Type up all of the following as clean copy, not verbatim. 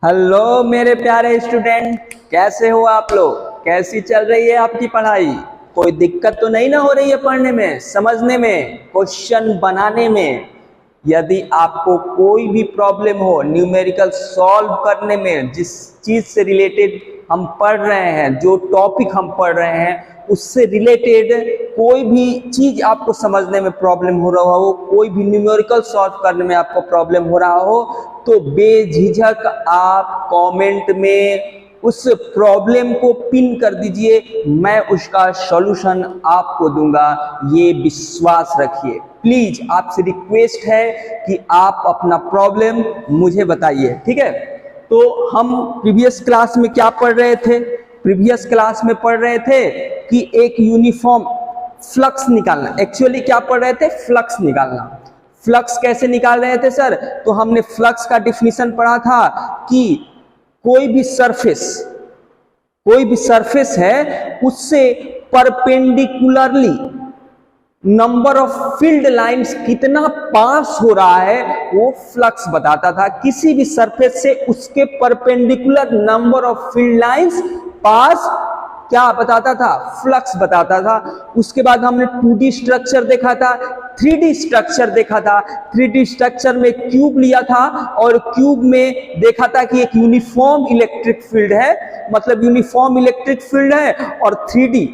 Hello मेरे प्यारे student, कैसे हो आप लोग? कैसी चल रही है आपकी पढ़ाई? कोई दिक्कत तो नहीं ना हो रही है पढ़ने में, समझने में, क्वेश्चन बनाने में? यदि आपको कोई भी प्रॉब्लम हो न्यूमेरिकल सॉल्व करने में, जिस चीज से रिलेटेड हम पढ़ रहे हैं, जो टॉपिक हम पढ़ रहे हैं उससे रिलेटेड कोई भी चीज आपको समझने में प्रॉब्लम हो रहा हो, कोई भी न्यूमेरिकल सॉल्व करने में आपको प्रॉब्लम हो रहा हो, तो बेझिझक आप कमेंट में उस प्रॉब्लम को पिन कर दीजिए, मैं उसका सॉल्यूशन आपको दूंगा, ये विश्वास रखिए। प्लीज आपसे रिक्वेस्ट है कि आप अपना प्रॉब्लम मुझे बताइए, ठीक है? तो हम प्रीवियस क्लास में क्या पढ़ रहे थे? प्रीवियस क्लास में पढ़ रहे थे कि एक यूनिफॉर्म फ्लक्स निकालना। एक्चुअली क्या पढ़ रहे थे? फ्लक्स निकालना। फ्लक्स कैसे निकाल रहे थे सर? तो हमने फ्लक्स का डिफिनीशन पढ़ा था कि कोई भी सरफेस है उससे perpendicularly number of field lines कितना पास हो रहा है वो फ्लक्स बताता था। किसी भी सरफेस से उसके perpendicular number of field lines पास क्या बताता था? फ्लक्स बताता था। उसके बाद हमने 2D स्ट्रक्चर देखा था, 3D स्ट्रक्चर देखा था। 3D स्ट्रक्चर में क्यूब लिया था और क्यूब में देखा था कि एक यूनिफॉर्म इलेक्ट्रिक फील्ड है, मतलब यूनिफॉर्म इलेक्ट्रिक फील्ड है, और 3D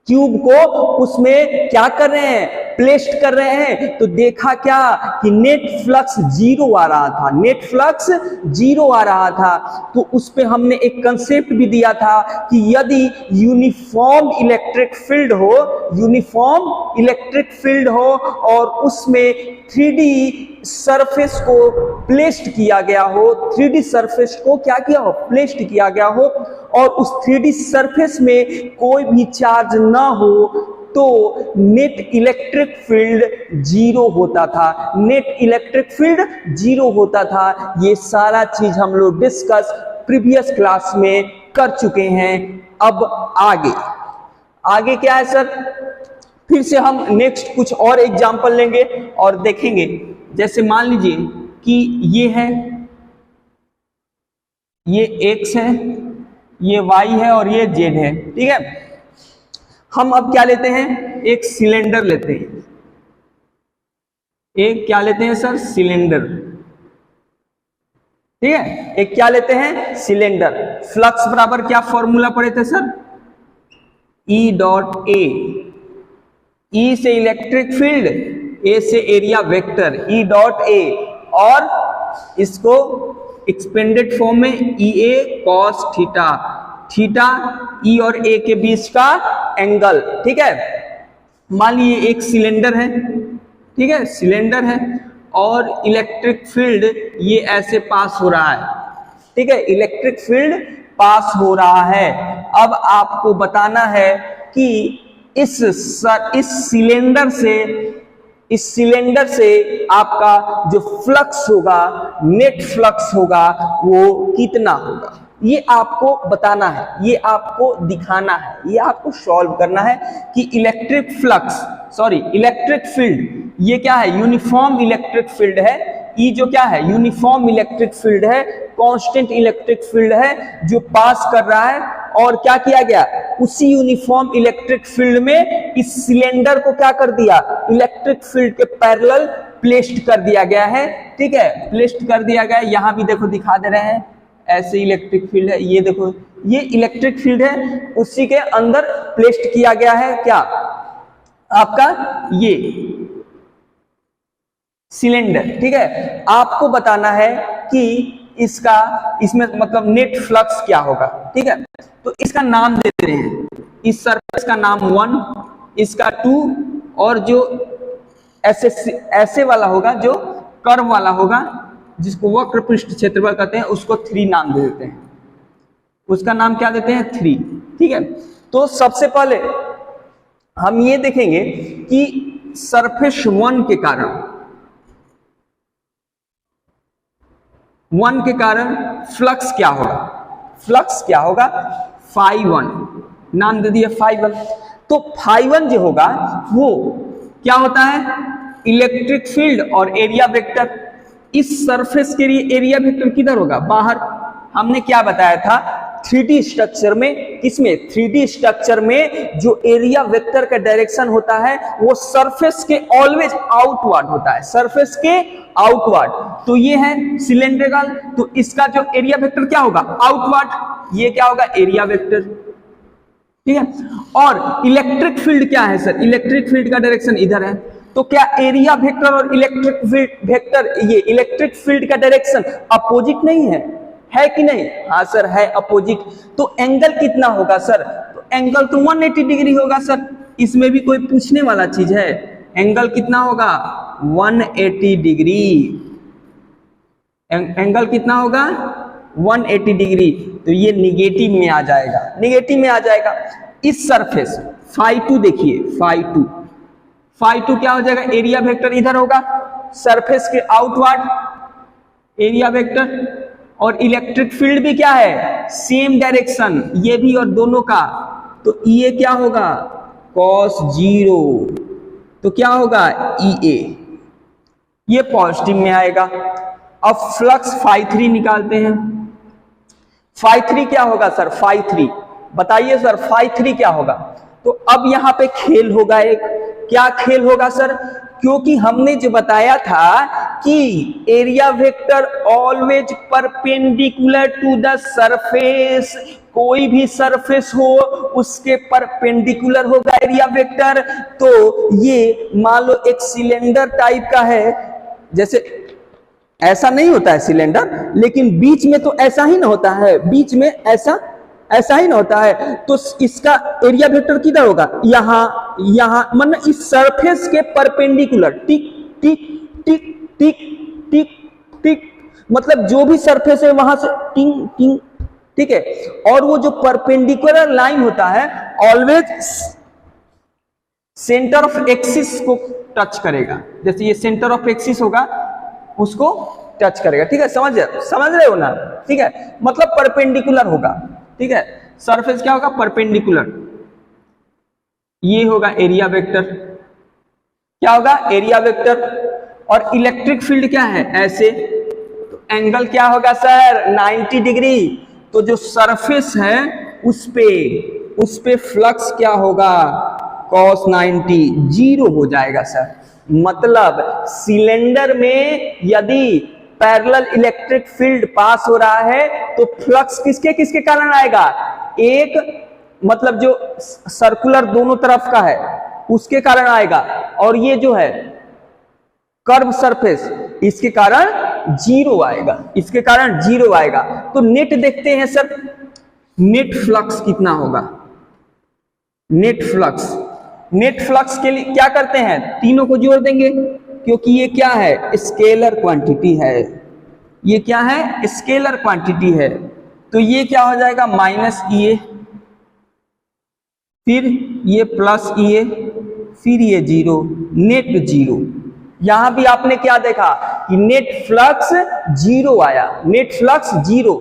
क्यूब को उसमें क्या कर रहे हैं? प्लेस्ड कर रहे हैं। तो देखा क्या कि नेट फ्लक्स जीरो आ रहा था, नेट फ्लक्स जीरो आ रहा था। तो उस पे हमने एक कंसेप्ट भी दिया था कि यदि यूनिफॉर्म इलेक्ट्रिक फील्ड हो और उसमें 3D सरफेस को प्लेस्ड किया गया हो, 3D सरफेस को क्या किया हो? प्लेस्ड किया गया हो, और उस 3D सरफेस में कोई भी चार्ज ना हो तो नेट इलेक्ट्रिक फील्ड जीरो होता था। नेट इलेक्ट्रिक फील्ड जीरो होता था। ये सारा चीज हम लोग डिस्कस प्रीवियस क्लास में कर चुके हैं। अब आगे क्या है सर? फिर से हम नेक्स्ट कुछ और एग्जांपल लेंगे और देखेंगे। जैसे मान लीजिए कि ये है, ये x है, ये y है और ये z है, ठीक है? हम अब क्या लेते हैं? एक सिलेंडर लेते हैं। एक क्या लेते हैं सर? सिलेंडर, ठीक है? एक क्या लेते हैं? सिलेंडर। फ्लक्स बराबर क्या फॉर्मूला पढ़े थे sir? E dot A. E से इलेक्ट्रिक फील्ड, A से area vector, E dot A, और इसको एक्सपेंडेड फॉर्म में EA cos theta, theta E और A के बीच का एंगल, ठीक है? मान लीजिए एक सिलेंडर है, ठीक है? सिलेंडर है और इलेक्ट्रिक फील्ड ये ऐसे पास हो रहा है, ठीक है? इलेक्ट्रिक फील्ड पास हो रहा है। अब आपको बताना है कि इस सिलेंडर से आपका जो फ्लक्स होगा, नेट फ्लक्स होगा, वो कितना होगा? ये आपको बताना है, ये आपको दिखाना है, ये आपको सॉल्व करना है कि इलेक्ट्रिक फील्ड ये क्या है? यूनिफॉर्म इलेक्ट्रिक फील्ड है। ये जो क्या है? यूनिफॉर्म इलेक्ट्रिक फील्ड है, कांस्टेंट इलेक्ट्रिक फील्ड है जो पास कर रहा है। और क्या किया गया? उसी यूनिफॉर्म इलेक्ट्रिक फील्ड में इस सिलेंडर को क्या कर दिया? इलेक्ट्रिक फील्ड के पैरेलल प्लेस्ड कर दिया गया है, ठीक है? प्लेस्ड कर दिया गया है। यहां भी देखो दिखा दे रहे हैं, ऐसे इलेक्ट्रिक फील्ड है, ये देखो, ये इलेक्ट्रिक फील्ड है, उसी के अंदर प्लेस्ड किया गया है क्या? आपका ये सिलेंडर, ठीक है? आपको बताना है कि इसमें मतलब नेट फ्लक्स क्या होगा, ठीक है? तो इसका नाम देते हैं। इस सरफेस का नाम 1, इसका 2, और जो ऐसे वाला होगा, जो कर्व वाला होगा, जिसको वक्र पृष्ठ क्षेत्रफल कहते हैं, उसको 3 नाम दे देते हैं। उसका नाम क्या देते हैं? 3, ठीक है? तो सबसे पहले हम ये देखेंगे कि सरफेस 1 के कारण फ्लक्स क्या होगा? फ्लक्स क्या होगा? φ1 नाम दे दिया, φ1। तो φ1 जो होगा वो क्या होता है? इलेक्ट्रिक फील्ड और एरिया वेक्टर। इस सरफेस के लिए एरिया वेक्टर किधर होगा? बाहर, हमने क्या बताया था 3D स्ट्रक्चर में, किसमें 3D स्ट्रक्चर में जो एरिया वेक्टर का डायरेक्शन होता है वो सरफेस के ऑलवेज आउटवर्ड होता है, सरफेस के आउटवर्ड। तो ये है सिलेंड्रिकल, तो इसका जो एरिया वेक्टर क्या होगा आउटवर्ड, ये क्या होगा एरिया वेक्टर, ठीक है। और इलेक्ट्रिक फील्ड क्या है सर, इलेक्ट्रिक फील्ड का डायरेक्शन इधर है, तो क्या एरिया वेक्टर और इलेक्ट्रिक फील्ड वेक्टर, ये इलेक्ट्रिक फील्ड का डायरेक्शन अपोजिट नहीं है कि नहीं, हाँ सर है अपोजिट। तो एंगल कितना होगा सर, तो एंगल तो 180 डिग्री होगा सर, इसमें भी कोई पूछने वाला चीज है, एंगल कितना होगा 180 डिग्री, एंगल कितना होगा 180 डिग्री, तो ये निगेटिव में आ जाएगा, निगेटिव में आ जाएगा। इस सरफेस φ2 देखिए φ2 क्या हो जाएगा, एरिया वेक्टर इधर होगा, सरफेस के आउटवर्ड एरिया वेक्टर, और इलेक्ट्रिक फील्ड भी क्या है सेम डायरेक्शन, ये भी और दोनों का, तो ये क्या होगा cos 0, तो क्या होगा EA, ये पॉजिटिव में आएगा। अब फ्लक्स φ3 निकालते हैं, φ3 क्या होगा सर, φ3 बताइए सर φ3 क्या होगा। तो अब यहां पे खेल होगा, एक क्या खेल होगा सर, क्योंकि हमने जो बताया था कि area vector always perpendicular to the surface, कोई भी सरफेस हो उसके परपेंडिकुलर होगा एरिया वेक्टर। तो ये मान लो एक सिलेंडर टाइप का है, जैसे ऐसा नहीं होता है सिलेंडर, लेकिन बीच में तो ऐसा ही ना होता है, बीच में ऐसा ही ना होता है, तो इसका एरिया वेक्टर किधर होगा, यहां मतलब इस सरफेस के परपेंडिकुलर, टिक टिक टिक टिक टिक टिक, मतलब जो भी सरफेस है वहां से टिंग टिंग, ठीक है। और वो जो परपेंडिकुलर लाइन होता है ऑलवेज सेंटर ऑफ एक्सिस को टच करेगा, जैसे ये सेंटर ऑफ एक्सिस होगा उसको टच करेगा, ठीक है, समझ रहे हो ना, ठीक है, मतलब परपेंडिकुलर होगा, ठीक है, सरफेस क्या होगा परपेंडिकुलर, ये होगा एरिया वेक्टर, क्या होगा एरिया वेक्टर। और इलेक्ट्रिक फील्ड क्या है ऐसे, तो एंगल क्या होगा सर 90 डिग्री, तो जो सरफेस है उस पे फ्लक्स क्या होगा cos 90, 0 हो जाएगा सर। मतलब सिलेंडर में यदि पैरेलल इलेक्ट्रिक फील्ड पास हो रहा है तो फ्लक्स किसके कारण आएगा, एक मतलब जो सर्कुलर दोनों तरफ का है उसके कारण आएगा, और ये जो है कर्व सरफेस इसके कारण 0 आएगा, इसके कारण 0 आएगा। तो नेट देखते हैं सर, नेट फ्लक्स कितना होगा, नेट फ्लक्स के लिए क्या करते हैं, तीनों को जोड़ देंगे, क्योंकि ये क्या है स्केलर क्वांटिटी है, ये क्या है स्केलर क्वांटिटी है। तो ये क्या हो जाएगा -EA, फिर ये +EA, फिर ये 0, नेट 0। यहां भी आपने क्या देखा कि नेट फ्लक्स 0 आया, नेट फ्लक्स 0।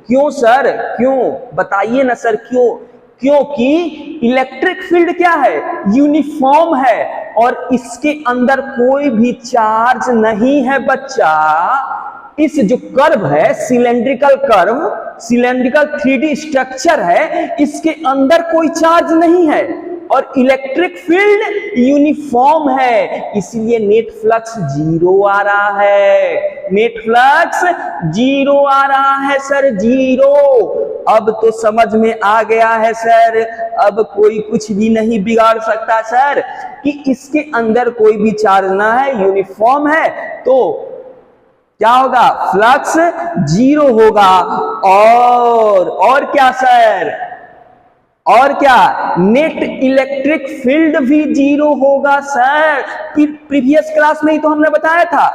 क्यों सर, क्यों बताइए ना सर, क्यों, क्योंकि इलेक्ट्रिक फील्ड क्या है यूनिफॉर्म है और इसके अंदर कोई भी चार्ज नहीं है बच्चा। इस जो कर्व है cylindrical curve, cylindrical 3D structure है, इसके अंदर कोई चार्ज नहीं है और इलेक्ट्रिक फील्ड यूनिफॉर्म है, इसलिए नेट फ्लक्स 0 आ रहा है, नेट फ्लक्स 0 आ रहा है सर, 0। अब तो समझ में आ गया है सर, अब कोई कुछ भी नहीं बिगाड़ सकता सर कि इसके अंदर कोई भी चार्ज ना है, यूनिफॉर्म है, तो क्या होगा फ्लक्स 0 होगा। और क्या सर, और क्या नेट इलेक्ट्रिक फील्ड भी 0 होगा सर। प्रीवियस क्लास में ही तो हमने बताया था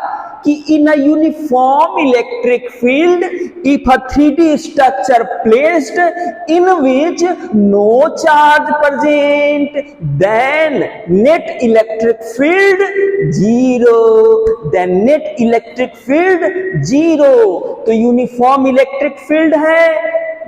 कि in a uniform electric field if a 3D structure placed in which no charge present then net electric field 0, then net electric field 0। तो यूनिफॉर्म इलेक्ट्रिक फील्ड है,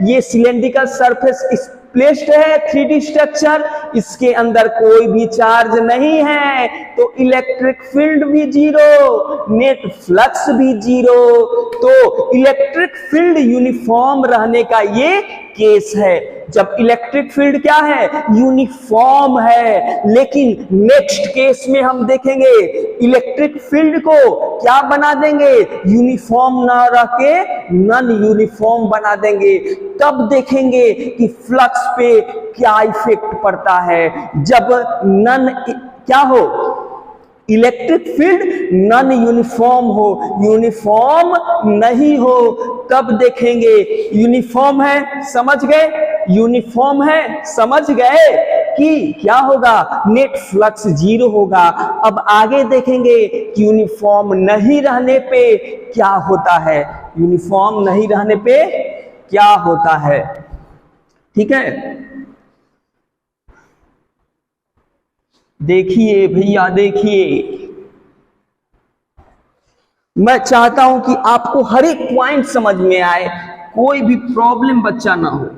ये सिलेंड्रिकल सरफेस प्लेस्ड है 3D स्ट्रक्चर, इसके अंदर कोई भी charge नहीं है, तो इलेक्ट्रिक फील्ड भी जीरो, नेट फ्लक्स भी जीरो। तो इलेक्ट्रिक फील्ड यूनिफॉर्म रहने का ये केस है। जब इलेक्ट्रिक फील्ड क्या है, यूनिफॉर्म है। लेकिन नेक्स्ट केस में हम देखेंगे इलेक्ट्रिक फील्ड को क्या बना देंगे, यूनिफॉर्म ना रह के नॉन यूनिफॉर्म बना देंगे। तब देखेंगे कि फ्लक्स पे क्या इफेक्ट पड़ता है। जब नॉन क्या हो, इलेक्ट्रिक फील्ड नॉन यूनिफॉर्म हो, यूनिफॉर्म नहीं हो, तब देखेंगे। यूनिफॉर्म है, समझ गए, यूनिफॉर्म है, समझ गए कि क्या होगा, नेट फ्लक्स जीरो होगा। अब आगे देखेंगे कि यूनिफॉर्म नहीं रहने पे क्या होता है, यूनिफॉर्म नहीं रहने पे क्या होता है। ठीक है, देखिए भैया, देखिए, मैं चाहता हूं कि आपको हर एक पॉइंट समझ में आए, कोई भी प्रॉब्लम बच्चा ना हो।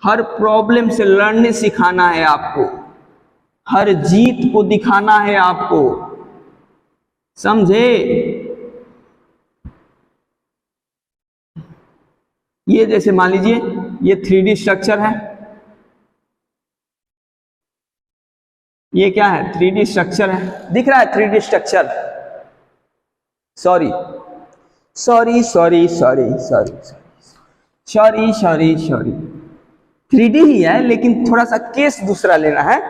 हर प्रॉब्लम से लड़ने सिखाना है आपको, हर जीत को दिखाना है आपको, समझे। ये जैसे मान लीजिए ये 3D स्ट्रक्चर है, ये क्या है, 3D स्ट्रक्चर है, दिख रहा है 3D structure. Sorry sorry sorry sorry sorry sorry sorry sorry 3D ही है, लेकिन थोड़ा सा केस दूसरा लेना है,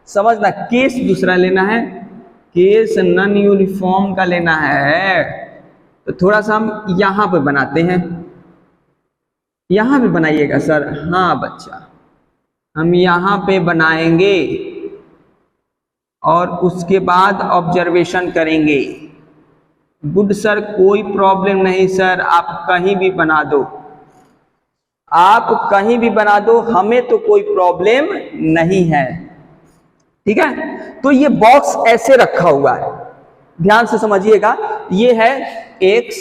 समझना, केस दूसरा लेना है, केस नॉन यूनिफॉर्म का लेना है। तो थोड़ा सा हम यहां पे बनाते हैं, यहां पे बनाइएगा सर। हाँ बच्चा, हम यहां पे बनाएंगे और उसके बाद ऑब्जर्वेशन करेंगे। गुड सर, कोई प्रॉब्लम नहीं सर, आप कहीं भी बना दो, आप कहीं भी बना दो, हमें तो कोई प्रॉब्लम नहीं है। ठीक है, तो ये बॉक्स ऐसे रखा हुआ है, ध्यान से समझिएगा। ये है x,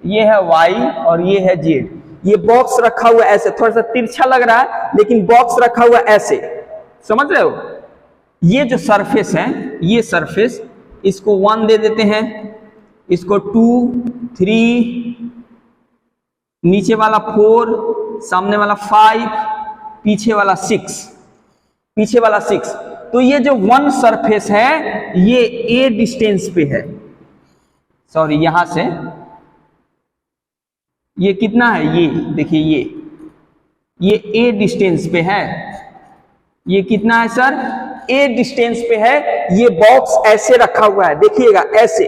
ये है y और ये है z। ये बॉक्स रखा हुआ ऐसे, थोड़ा सा तिरछा लग रहा है, लेकिन बॉक्स रखा हुआ ऐसे, समझ रहे हो। ये जो सरफेस है, ये सरफेस, इसको 1 दे देते हैं, इसको 2, 3, नीचे वाला 4, सामने वाला 5, पीछे वाला 6, पीछे वाला 6। तो ये जो 1 सरफेस है ये a डिस्टेंस पे है, सॉरी यहां से ये कितना है, ये देखिए, ये a डिस्टेंस पे है। ये कितना है सर, a डिस्टेंस पे है। ये बॉक्स ऐसे रखा हुआ है, देखिएगा ऐसे,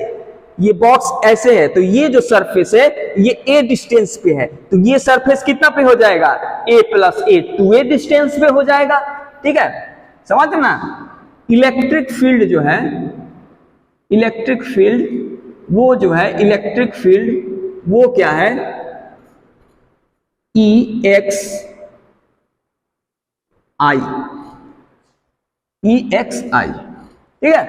ये बॉक्स ऐसे है। तो ये जो सरफेस है ये a डिस्टेंस पे है, तो ये सरफेस कितना पे हो जाएगा, a + a, 2a डिस्टेंस पे हो जाएगा। ठीक है, समझना। इलेक्ट्रिक फील्ड जो है, इलेक्ट्रिक फील्ड वो जो है, इलेक्ट्रिक फील्ड वो क्या है, EXI, EXI। ठीक है,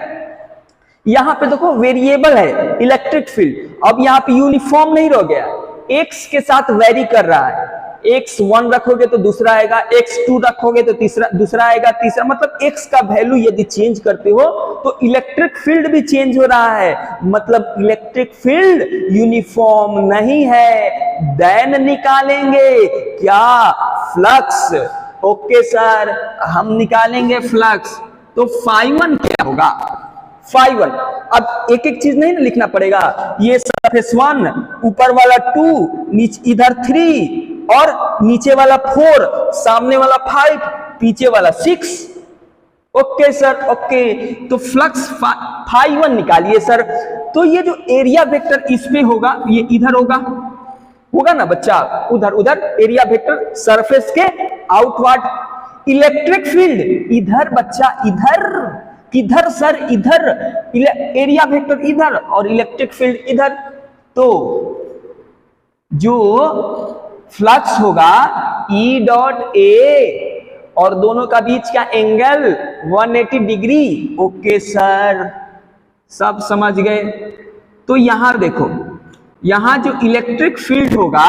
यहां पे देखो वेरिएबल है इलेक्ट्रिक फील्ड। अब यहां पे यूनिफॉर्म नहीं रह गया, x के साथ वेरी कर रहा है। x1 रखोगे तो दूसरा आएगा, x2 रखोगे तो दूसरा आएगा, तीसरा, मतलब x का वैल्यू यदि चेंज करते हो तो इलेक्ट्रिक फील्ड भी चेंज हो रहा है। मतलब इलेक्ट्रिक फील्ड यूनिफॉर्म नहीं है। देन निकालेंगे क्या, फ्लक्स। ओके सर, हम निकालेंगे फ्लक्स। तो φ1 क्या होगा, φ1। अब एक एक चीज नहीं ना लिखना पड़ेगा, ये सरफेस 1, ऊपर वाला 2, नीचे इधर 3 और नीचे वाला 4, सामने वाला 5, पीछे वाला 6। Okay sir, okay. तो फ्लक्स φ1 निकालिए सर। तो ये जो एरिया वेक्टर इस पे होगा, ये इधर होगा ना बच्चा, उधर एरिया वेक्टर सरफेस के आउटवर्ड। इलेक्ट्रिक फील्ड इधर बच्चा, इधर किधर सर, इधर, एरिया वेक्टर इधर और इलेक्ट्रिक फील्ड इधर। तो जो फ्लक्स होगा E.A और दोनों का बीच का एंगल 180 डिग्री। ओके सर, सब समझ गए। तो यहां देखो, यहां जो इलेक्ट्रिक फील्ड होगा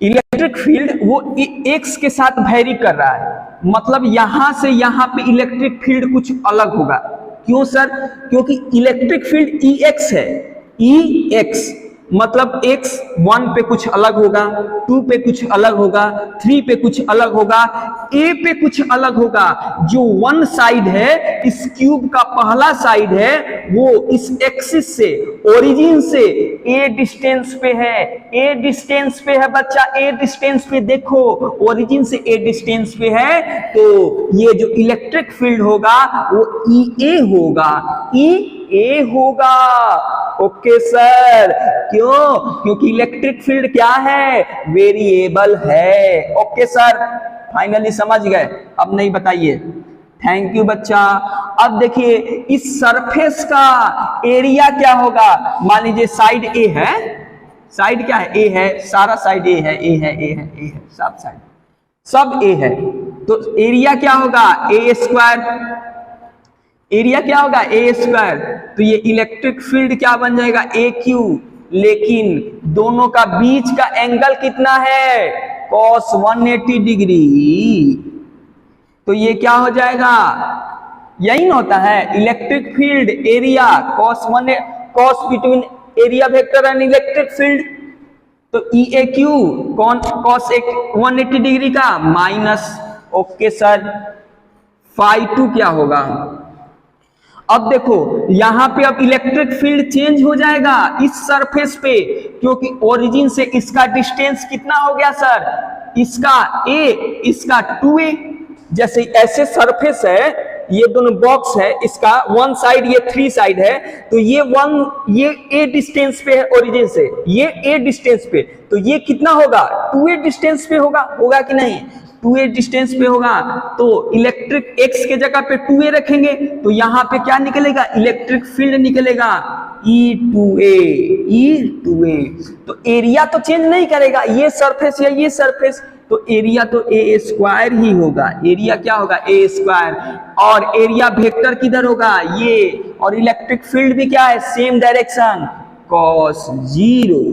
इलेक्ट्रिक फील्ड वो एक्स के साथ वेरी कर रहा है, मतलब यहां से यहां पे इलेक्ट्रिक फील्ड कुछ अलग होगा। क्यों सर? क्योंकि इलेक्ट्रिक फील्ड ई एक्स है, ई एक्स मतलब x 1 पे कुछ अलग होगा, 2 पे कुछ अलग होगा, 3 पे कुछ अलग होगा, a पे कुछ अलग होगा। जो वन साइड है, इस क्यूब का पहला साइड है, वो इस एक्सिस से, ओरिजिन से a डिस्टेंस पे है, a डिस्टेंस पे है बच्चा, a डिस्टेंस पे देखो, ओरिजिन से a डिस्टेंस पे है, तो ये जो इलेक्ट्रिक फील्ड होगा वो EA होगा, EA होगा। ओके सर, क्यों? क्योंकि इलेक्ट्रिक फील्ड क्या है? वेरिएबल है। ओके सर, फाइनली समझ गए? अब नहीं बताइए। थैंक यू बच्चा। अब देखिए इस सरफेस का एरिया क्या होगा? मान लीजिए साइड ए है, साइड क्या है? ए है, सारा साइड ए है, ए है, ए है, ए है, सब साइड सब ए है, तो एरिया क्या होगा? ए स्क्वायर। एरिया क्या होगा? ए स्क्वायर। तो ये इलेक्ट्रिक फील्ड क्या बन जाएगा? ए क्यू। लेकिन दोनों का बीच का एंगल कितना है? cos 180 degree. तो ये क्या हो जाएगा? यही ना होता है electric field area cos between area vector and electric field. तो ई ए क्यू cos 180 डिग्री का माइनस। ओके सर, φ2 क्या होगा? अब देखो यहां पे अब इलेक्ट्रिक फील्ड चेंज हो जाएगा इस सरफेस पे, क्योंकि ओरिजिन से इसका डिस्टेंस कितना हो गया सर? इसका a, इसका 2a। जैसे ऐसे सरफेस है, ये दोनों बॉक्स है, इसका वन साइड ये 3 साइड है, तो ये a डिस्टेंस पे है ओरिजिन से, ये a डिस्टेंस पे, तो ये कितना होगा? 2a डिस्टेंस पे होगा कि नहीं? 2a डिस्टेंस पे होगा, तो इलेक्ट्रिक x के जगह पे 2a रखेंगे, तो यहां पे क्या निकलेगा? इलेक्ट्रिक फील्ड निकलेगा E2a, E2a। तो एरिया तो चेंज नहीं करेगा, ये सरफेस या ये सरफेस, तो एरिया तो ए स्क्वायर ही होगा। एरिया क्या होगा? ए स्क्वायर। और एरिया वेक्टर किधर होगा? ये। और इलेक्ट्रिक फील्ड भी क्या है? Same direction, cos 0।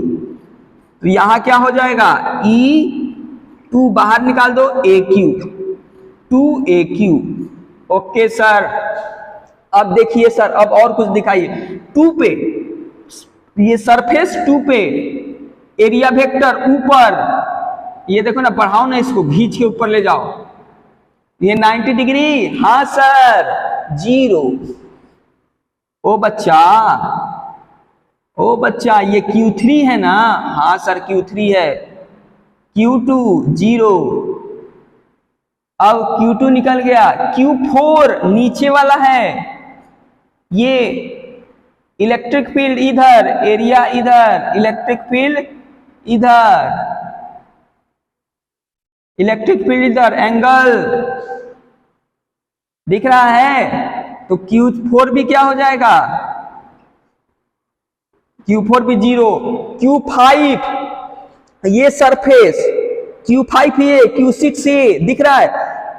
तो यहां क्या हो जाएगा? E2 बाहर निकाल दो, AQ, 2AQ। ओके सर, अब देखिए सर, अब और कुछ दिखाइए। 2 पे, ये सरफेस 2 पे, एरिया वेक्टर ऊपर, ये देखो ना, बढ़ाओ ना, इसको खींच के ऊपर ले जाओ, ये 90 डिग्री। हाँ सर, 0। ओ बच्चा ये Q3 है ना? हाँ सर, Q3 है। Q2 0। अब Q2 निकल गया, Q4 नीचे वाला है, ये इलेक्ट्रिक फील्ड इधर, एरिया इधर, इलेक्ट्रिक फील्ड इधर, इलेक्ट्रिक फील्ड इधर, एंगल दिख रहा है? तो Q4 भी क्या हो जाएगा? Q4 भी 0। Q5 ये सरफेस, Q5 ये, Q6 ये दिख रहा है,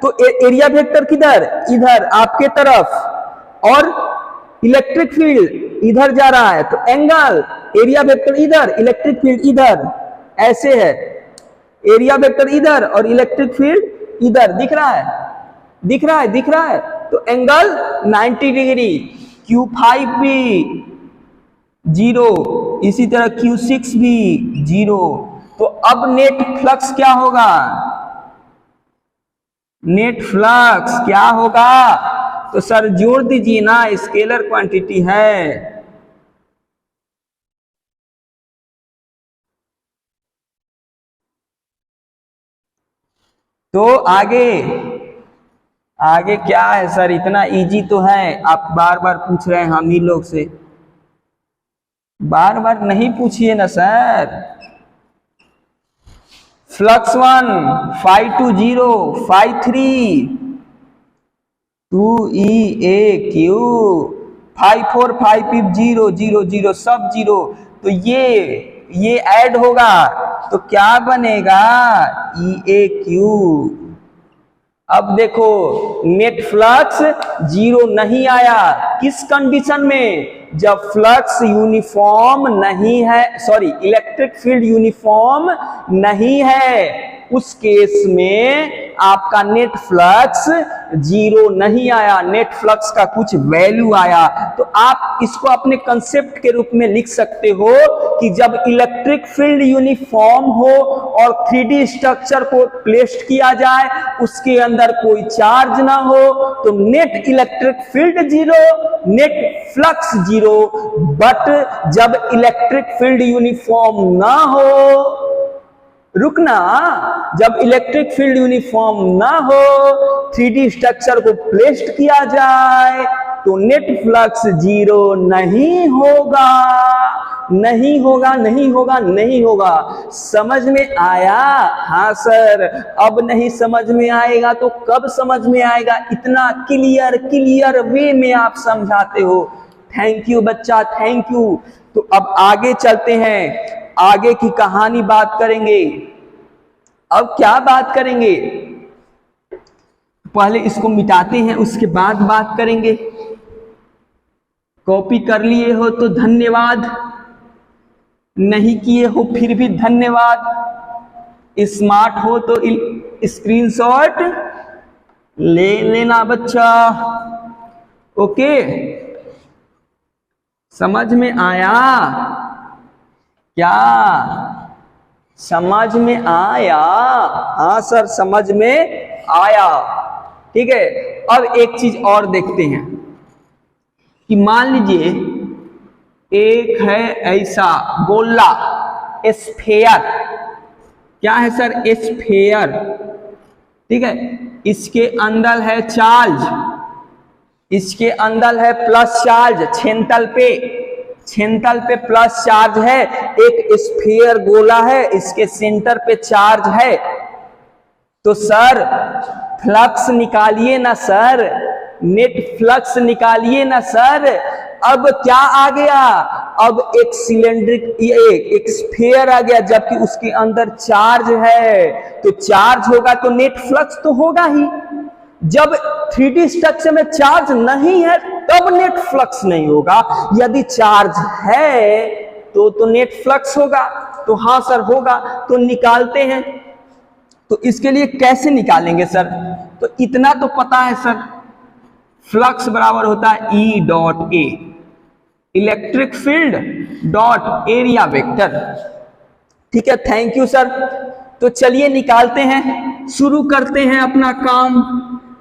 तो एरिया वेक्टर किधर? इधर आपके तरफ, और इलेक्ट्रिक फील्ड इधर जा रहा है, तो एंगल, एरिया वेक्टर इधर, इलेक्ट्रिक फील्ड इधर, ऐसे है। एरिया वेक्टर इधर और इलेक्ट्रिक फील्ड इधर, दिख रहा है? दिख रहा है। तो एंगल 90 डिग्री। Q5 भी 0, इसी तरह Q6 भी 0। तो अब नेट फ्लक्स क्या होगा? नेट फ्लक्स क्या होगा? तो सर जोड़ दीजिए ना, स्केलर क्वांटिटी है। तो आगे क्या है सर? इतना इजी तो है, आप बार बार पूछ रहे हैं हम ही लोग से, बार बार नहीं पूछिए ना सर। फ्लक्स 1 φ2 0, φ3 2EAQ, φ4 φ5 0 0 0, सब 0। तो ये ऐड होगा तो क्या बनेगा? EAQ। अब देखो नेट फ्लक्स 0 नहीं आया, किस कंडीशन में? जब फ्लक्स यूनिफॉर्म नहीं है, सॉरी इलेक्ट्रिक फील्ड यूनिफॉर्म नहीं है, उस केस में आपका नेट फ्लक्स जीरो नहीं आया, नेट फ्लक्स का कुछ वैल्यू आया। तो आप इसको अपने कंसेप्ट के रूप में लिख सकते हो कि जब इलेक्ट्रिक फील्ड यूनिफॉर्म हो और 3D स्ट्रक्चर को प्लेस्ड किया जाए, उसके अंदर कोई चार्ज ना हो, तो net electric field zero, net flux zero. But जब इलेक्ट्रिक फील्ड यूनिफॉर्म ना हो, रुकना, जब इलेक्ट्रिक फील्ड यूनिफॉर्म ना हो, 3D स्ट्रक्चर को प्लेस्ड किया जाए, तो नेट फ्लक्स जीरो नहीं होगा, नहीं होगा, नहीं होगा, नहीं होगा। समझ में आया? हाँ सर। अब नहीं समझ में आएगा तो कब समझ में आएगा? इतना क्लियर वे में आप समझाते हो। थैंक यू बच्चा, थैंक यू। तो अब आगे चलते हैं, आगे की कहानी बात करेंगे। अब क्या बात करेंगे? पहले इसको मिटाते हैं, उसके बाद बात करेंगे। कॉपी कर लिए हो तो धन्यवाद, नहीं किए हो फिर भी धन्यवाद। स्मार्ट हो तो स्क्रीनशॉट ले लेना बच्चा। ओके, समझ में आया क्या? समझ में आया? हाँ सर, समझ में आया। ठीक है, अब एक चीज और देखते हैं कि मान लीजिए एक है ऐसा गोला, स्फेयर। क्या है सर? स्फेयर। ठीक है, इसके अंदर है चार्ज, इसके अंदर है प्लस चार्ज, छेंतल पे प्लस चार्ज है। एक स्फीयर गोला है, इसके सेंटर पे चार्ज है। तो सर फ्लक्स निकालिए ना सर, नेट फ्लक्स निकालिए ना सर। अब क्या आ गया? अब एक सिलेंड्रिक, एक स्फीयर आ गया, जबकि उसके अंदर चार्ज है। तो चार्ज होगा तो नेट फ्लक्स तो होगा ही। जब 3D स्ट्रक्चर में चार्ज नहीं है तब नेट फ्लक्स नहीं होगा, यदि चार्ज है तो नेट फ्लक्स होगा। तो हाँ सर होगा। तो निकालते हैं। तो इसके लिए कैसे निकालेंगे सर? तो इतना तो पता है सर, फ्लक्स बराबर होता है E dot A, electric field dot area vector. ठीक है, थैंक यू सर। तो चलिए निकालते हैं, शुरू करते हैं अपना काम।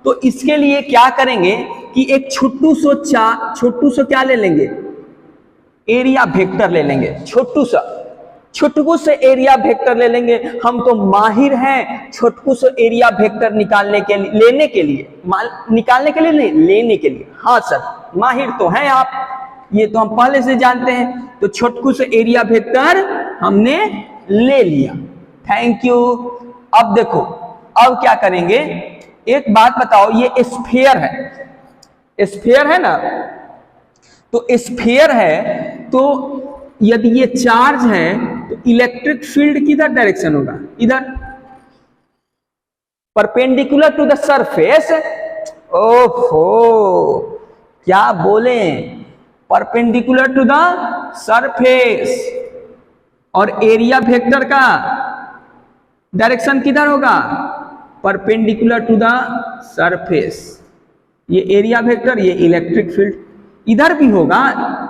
तो इसके लिए क्या करेंगे कि एक छोटू सो क्या ले लेंगे? एरिया वेक्टर ले लेंगे। छोटू से एरिया वेक्टर ले लेंगे। हम तो माहिर हैं छोटू से एरिया वेक्टर निकालने के लिए, लेने के लिए। हाँ सर, माहिर तो हैं आप, ये तो हम पहले से जानते हैं। तो छोटू से एरिया वेक्टर हमने ले लिया। Thank you. अब देखो, अब क्या करेंगे? एक बात बताओ, ये स्फीयर है ना? तो स्फीयर है, तो यदि ये चार्ज है तो इलेक्ट्रिक फील्ड किधर डायरेक्शन होगा? इधर, परपेंडिकुलर टू द सरफेस। ओहो, क्या बोले? Perpendicular to the surface. और एरिया वेक्टर का डायरेक्शन किधर होगा? Perpendicular to the surface. ये एरिया वेक्टर, ये इलेक्ट्रिक फील्ड। इधर भी होगा,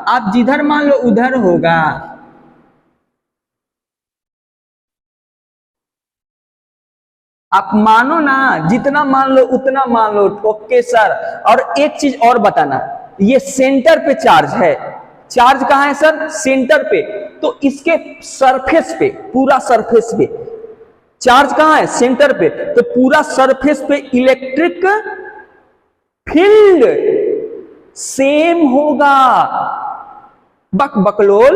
आप जिधर मान लो उधर होगा। आप मानो ना, जितना मान लो उतना मान लो। Okay sir. और एक चीज और बताना, ये सेंटर पे चार्ज है। चार्ज कहां है सर? सेंटर पे। तो इसके सरफेस पे, पूरा सरफेस पे चार्ज कहां है? सेंटर पे। तो पूरा सरफेस पे इलेक्ट्रिक फील्ड सेम होगा। बकलोल,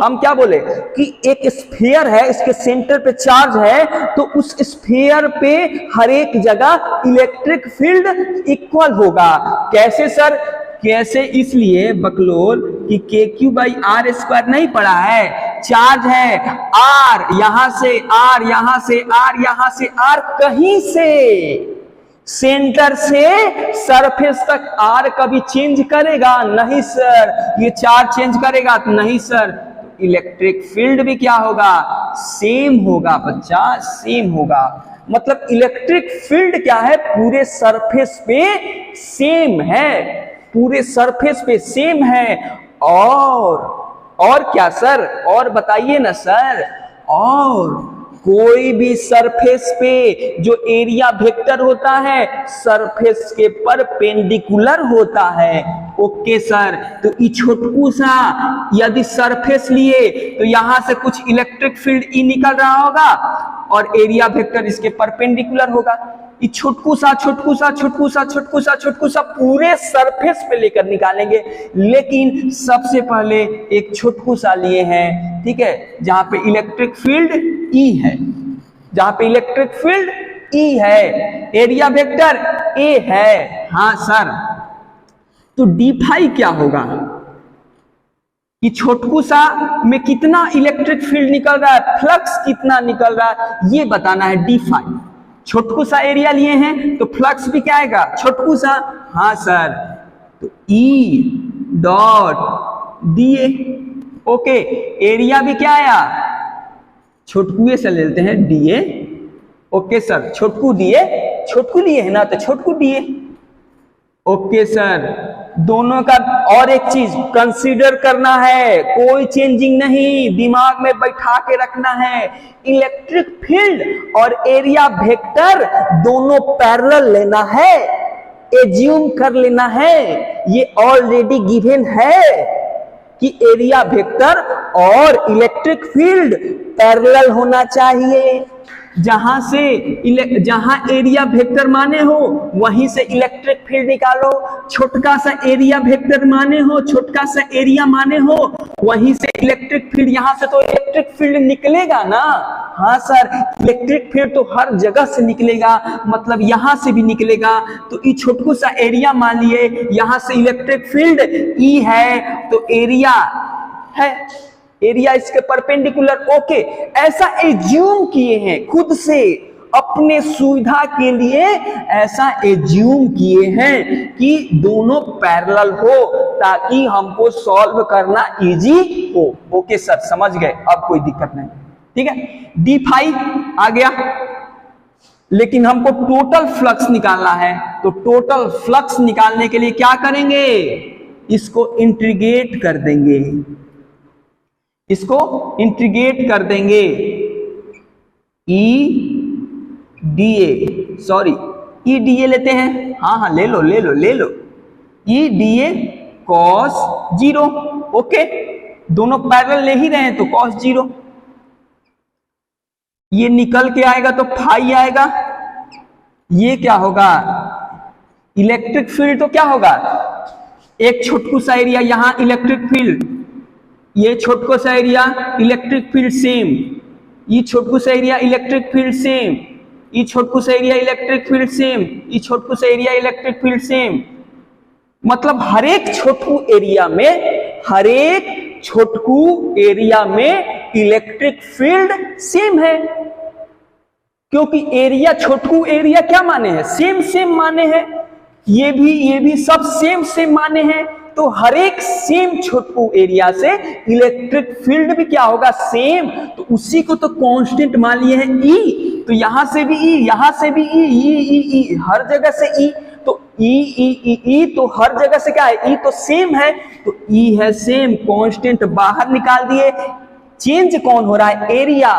हम क्या बोले कि एक स्फीयर है, इसके सेंटर पे चार्ज है, तो उस स्फीयर पे हर एक जगह इलेक्ट्रिक फील्ड इक्वल होगा। कैसे सर? कैसे? इसलिए बकलोल कि KQ/R² नहीं पढ़ा है? चार्ज है R, यहां से R, यहां से R, यहां से R, कहीं से सेंटर से सरफेस तक आर कभी चेंज करेगा? नहीं सर। ये चार्ज चेंज करेगा? नहीं सर। इलेक्ट्रिक फील्ड भी क्या होगा? सेम होगा बच्चा, सेम होगा। मतलब इलेक्ट्रिक फील्ड क्या है? पूरे सरफेस पे सेम है, पूरे सरफेस पे सेम है। और क्या सर? और बताइए ना सर। और कोई भी सरफेस पे जो एरिया वेक्टर होता है सरफेस के परपेंडिकुलर होता है। Okay sir. तो ये छोटकू सा यदि सरफेस लिए तो यहां से कुछ इलेक्ट्रिक फील्ड ई निकल रहा होगा और एरिया वेक्टर इसके परपेंडिकुलर होगा। ये छोटकू सा छोटकू सा छोटकू सा छोटकू सा छोटकू सा पूरे सरफेस पे लेकर निकालेंगे, लेकिन सबसे पहले एक छोटकू सा लिए हैं, ठीक है, जहां पे इलेक्ट्रिक फील्ड ई है, जहां पे इलेक्ट्रिक फील्ड ई है, एरिया वेक्टर ए है। हाँ सर। तो डी फाई क्या होगा? कि छोटकू सा में कितना इलेक्ट्रिक फील्ड निकल रहा है, फ्लक्स कितना निकल रहा है, ये बताना है। डी फाई छोटकू सा एरिया लिए हैं तो फ्लक्स भी क्या आएगा? छोटकू सा। हाँ सर। तो E dot D A. Okay. Area भी क्या आया? छोटकू से ले लेते हैं डी ए। Okay sir. छोटकू डी ए, छोटकू लिए है ना तो छोटकू डी ए। Okay sir. दोनों का और एक चीज कंसीडर करना है, कोई चेंजिंग नहीं, दिमाग में बैठा के रखना है। इलेक्ट्रिक फील्ड और एरिया वेक्टर दोनों पैरेलल लेना है, एज्यूम कर लेना है। ये ऑलरेडी गिवन है कि एरिया वेक्टर और इलेक्ट्रिक फील्ड पैरेलल होना चाहिए। जहां एरिया वेक्टर माने हो वहीं से इलेक्ट्रिक फील्ड निकालो। छोटका सा एरिया वेक्टर माने हो, छोटका सा एरिया माने हो, वहीं से इलेक्ट्रिक फील्ड, यहां से तो इलेक्ट्रिक फील्ड निकलेगा ना। हाँ सर। इलेक्ट्रिक फील्ड तो हर जगह से निकलेगा, मतलब यहां से भी निकलेगा। तो ई छोटकू सा एरिया मान लिए, यहां से इलेक्ट्रिक फील्ड ई है तो एरिया है, एरिया इसके परपेंडिकुलर। ओके। ऐसा एज्यूम किए हैं खुद से, अपने सुविधा के लिए ऐसा एज्यूम किए हैं कि दोनों पैरेलल हो ताकि हमको सॉल्व करना इजी हो। ओके सर, समझ गए, अब कोई दिक्कत नहीं, ठीक है। डी फाई आ गया, लेकिन हमको टोटल फ्लक्स निकालना है। तो टोटल फ्लक्स निकालने के लिए क्या करेंगे? इसको इंटीग्रेट कर देंगे, इसको इंटीग्रेट कर देंगे। E D A, sorry E D A लेते हैं। हाँ हाँ ले लो ले लो ले लो। E D A cos zero. Okay. दोनों पैरेलल ले ही रहे हैं तो कॉस जीरो। ये निकल के आएगा तो फाई आएगा। ये क्या होगा? इलेक्ट्रिक फील्ड तो क्या होगा? एक छोटकू सा एरिया, यहां इलेक्ट्रिक फील्ड, ये छोटकू सा एरिया इलेक्ट्रिक फील्ड सेम, ये छोटकू सा एरिया इलेक्ट्रिक फील्ड सेम, ये छोटकू सा एरिया इलेक्ट्रिक फील्ड सेम, ये छोटकू सा एरिया इलेक्ट्रिक फील्ड सेम। मतलब हर एक छोटकू एरिया में, हर एक छोटकू एरिया में इलेक्ट्रिक फील्ड सेम है, क्योंकि एरिया छोटकू एरिया क्या माने हैं? सेम सेम माने हैं। ये भी सब सेम सेम माने हैं। तो हर एक सेम छोटकू एरिया से इलेक्ट्रिक फील्ड भी क्या होगा? सेम। तो उसी को तो कांस्टेंट मान लिए हैं ई। तो यहां से भी ई, यहां से भी ई, हर जगह से ई। तो ई तो हर जगह से क्या है? ई तो सेम है। तो ई है सेम, कांस्टेंट बाहर निकाल दिए। चेंज कौन हो रहा है? एरिया।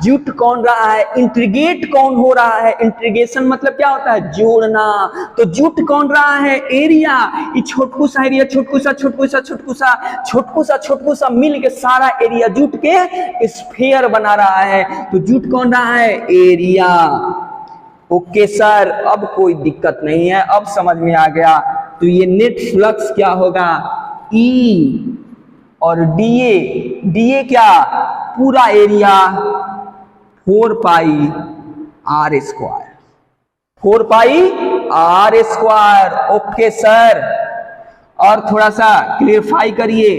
जुट कौन रहा है? इंटीग्रेट कौन हो रहा है? इंटीग्रेशन मतलब क्या होता है? जोड़ना। तो जुट कौन रहा है? एरिया। ये छोटकू सा एरिया, छोटकू सा छोटकू सा छोटकू सा छोटकू सा छोटकू सा मिल के सारा एरिया जुट के स्फीयर बना रहा है। तो जुट कौन रहा है? एरिया। ओके सर, अब कोई दिक्कत नहीं है, अब समझ में आ गया। तो ये नेट फ्लक्स क्या होगा? ई और डीए क्या? पूरा area 4 pi r square, 4 pi r square. Okay sir, और थोड़ा सा क्लियरफाई करिए।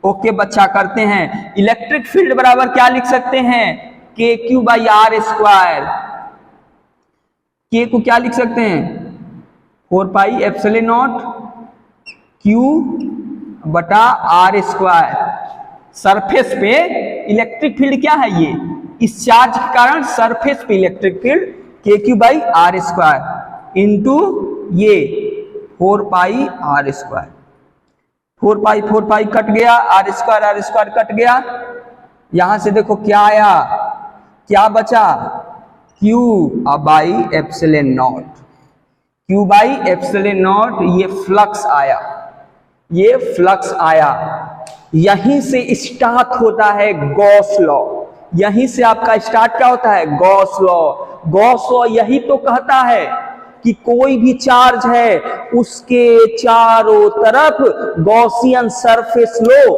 ओके बच्चा, करते हैं। इलेक्ट्रिक फील्ड बराबर क्या लिख सकते हैं? के क्यू बाई आर स्क्वायर। के को क्या लिख सकते हैं 4 पाई एप्सिलॉन नॉट क्यू बटा आर स्क्वायर। सरफेस पे इलेक्ट्रिक फील्ड क्या है, ये इस चार्ज के कारण सरफेस पे इलेक्ट्रिक फील्ड के q by r square into ये 4 pi r square. 4 pi cut गया, आर स्क्वायर कट गया। यहां से देखो क्या आया, क्या बचा, q by epsilon naught, q by epsilon naught. ये फ्लक्स आया, ये फ्लक्स आया। यहीं से स्टार्ट होता है गॉस लॉ, यहीं से आपका स्टार्ट क्या होता है, गॉस लॉ। गॉस लॉ यही तो कहता है कि कोई भी चार्ज है उसके चारों तरफ गॉसियन सरफेस लो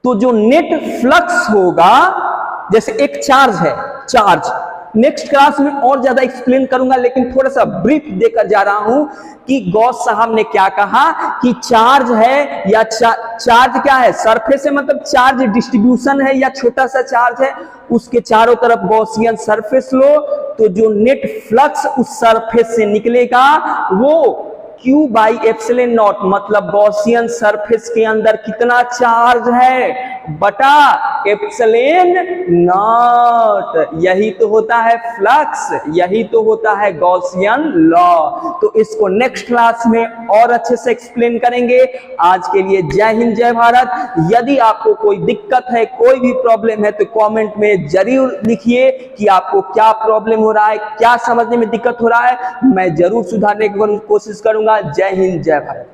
तो जो नेट फ्लक्स होगा, जैसे एक चार्ज है, चार्ज नेक्स्ट क्लास में और ज्यादा एक्सप्लेन करूंगा, लेकिन थोड़ा सा ब्रीफ देकर जा रहा हूं कि गॉस साहब ने क्या कहा कि चार्ज है या चार्ज क्या है, सरफेस है, मतलब चार्ज डिस्ट्रीब्यूशन है या छोटा सा चार्ज है, उसके चारों तरफ गॉसियन सरफेस लो तो जो नेट फ्लक्स उस सरफेस से निकलेगा वो Q बाई एप्सिलॉन नॉट, मतलब गॉसियन सरफेस के अंदर कितना चार्ज है बटा एप्सिलॉन नॉट। यही तो होता है फ्लक्स, यही तो होता है गॉसियन लॉ। तो इसको नेक्स्ट क्लास में और अच्छे से एक्सप्लेन करेंगे। आज के लिए जय हिंद जय भारत। यदि आपको कोई दिक्कत है, कोई भी प्रॉब्लम है तो कमेंट में जरूर लिखिए कि आपको क्या प्रॉब्लम हो रहा है, क्या समझने में दिक्कत हो रहा है, मैं जरूर सुधारने की कोशिश करूंगा। जय हिंद जय भारत।